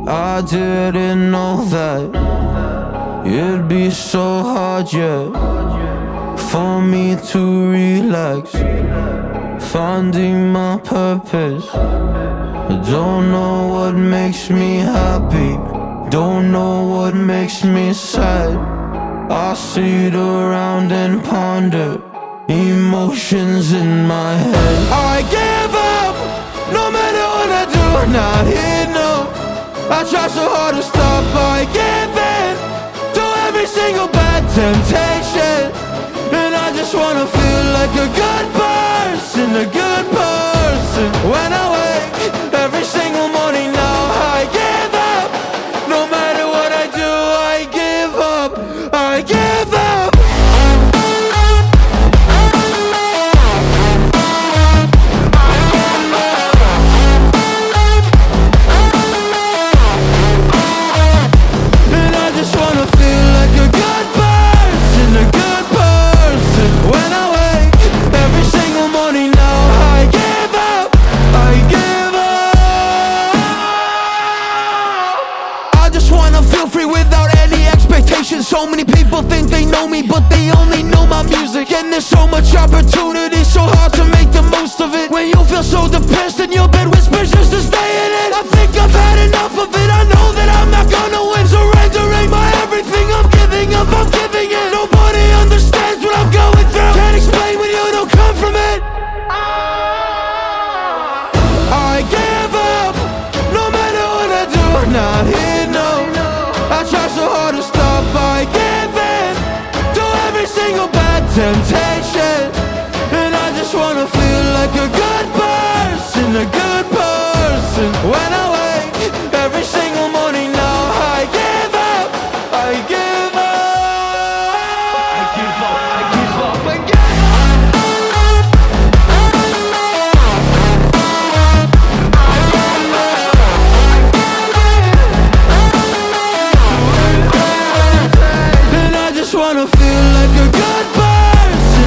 I didn't know that it'd be so hard, yeah, for me to relax, finding my purpose. I don't know what makes me happy, don't know what makes me sad. I sit around and ponder emotions in my head. I give up, no matter what I do, not enough. I try so hard to stop, I give in to every single bad temptation. And I just wanna feel like a good person, a good person. When I wake every single morning now, I give up. No matter what I do, I give up, I give up. So many people think they know me, but they only know my music. And there's so much opportunity, so hard to make the most of it. When you feel so depressed and your bed whispers just to stay in it, I think I've had enough of it. I know that I'm not gonna win, surrendering my everything. I'm giving up, I'm giving in. Nobody understands what I'm going through. Can't explain when you don't come from it. I give up, no matter what I do, not here, no. I try so hard to stop, I give in to every single bad temptation. And I just wanna feel like a good person, a good person. When I wake every single morning now, I give up, I give up, I give up, I give up, I give up. Wanna feel like a good person,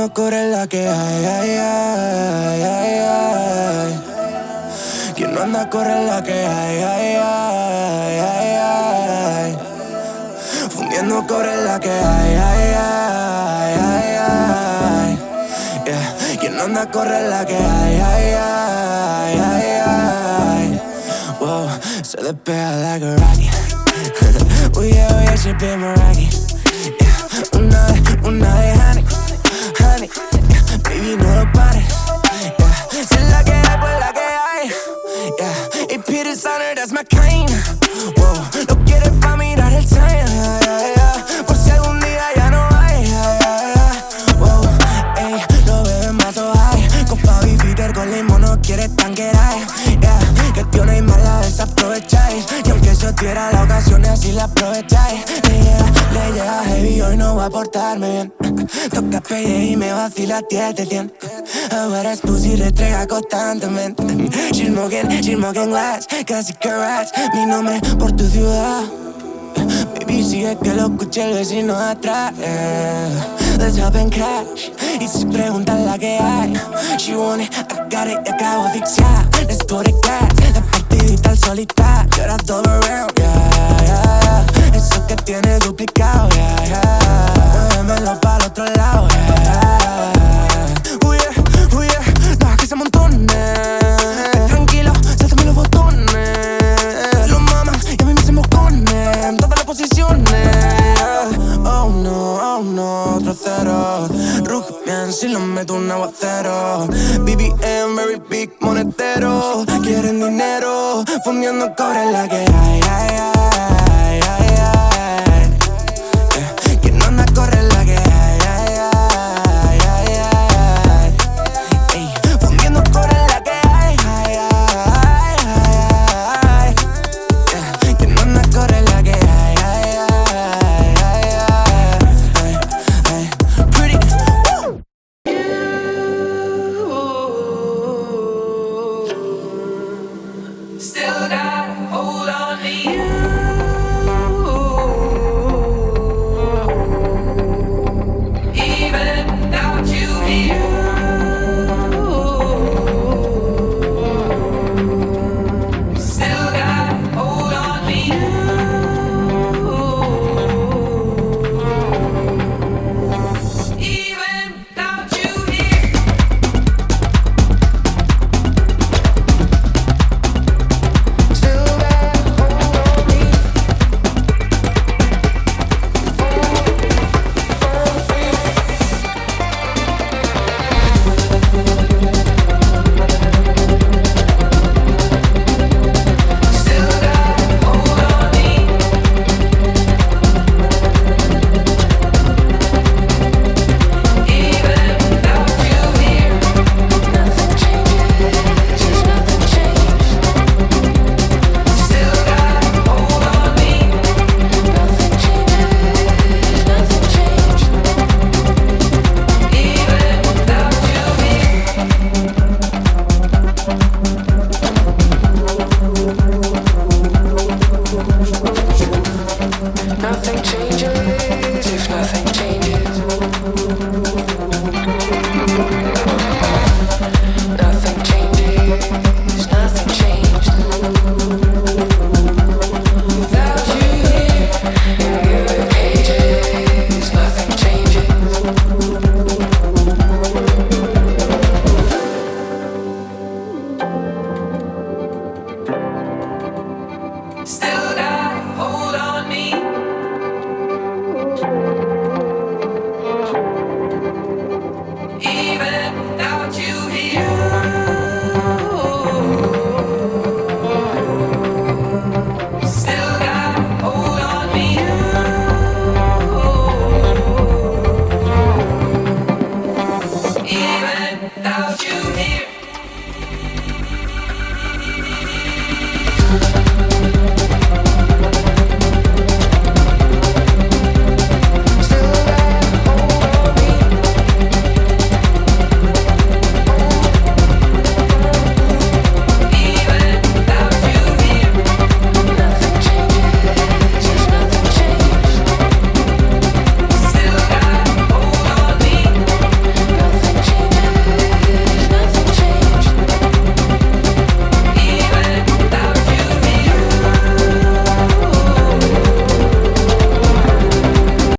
Fundiendo cobre es la que hay, ay, ay, ay, ay. Quien no anda corre es la que hay, ay, ay, ay, ay. Fundiendo cobre es la que hay, ay, ay, ay, ay. Yeah. Quien no anda corre es la que hay, ay, ay, ay, ay. Wow, se despega like a rocket. Oh yeah, she be my rocket. Yeah. Una de honey, honey. Yeah. Baby, no lo pares. Yeah. Si es la que hay, pues la que hay. Yeah. Y Peter Sonner, that's my kind. Wow, lo quieres pa' mirar el time. Yeah, yeah, yeah. Por si algún día ya no hay. Yeah, yeah, yeah. Wow, ey, no bebes más o hay. Copa Bifitter con limón no quieres tanquear. Yeah, que tiene y más la desaprovecháis. Y aunque eso diera la ocasión así la aprovecháis. Le llega heavy, hoy no va a portarme bien. Toca pelle y me vacila 10 de 100. Ahora es pussy retrega constantemente. She's smoking glass, casi que rats. Mi nombre por tu ciudad. Baby, sigue que lo escuche el vecino de atrás. Let's hop and cash. Y si preguntan la que hay, she want it, I got it, y acabo de asfixiar. Let's put it gas, la partidita al solitario. You're double round, yeah, yeah. Eso que tienes duplicado, yeah, yeah. Muévemelo para el otro lado, yeah. Oh yeah, deja que se amontone. Tranquilo, sáltame los botones. Los mamas y a mí me se moscones en todas las posiciones. Oh no, otro cero. Ruge bien si lo meto un aguacero. BBM, very big monetero. Quieren dinero, fundiendo cobre en la que hay, ay, ay.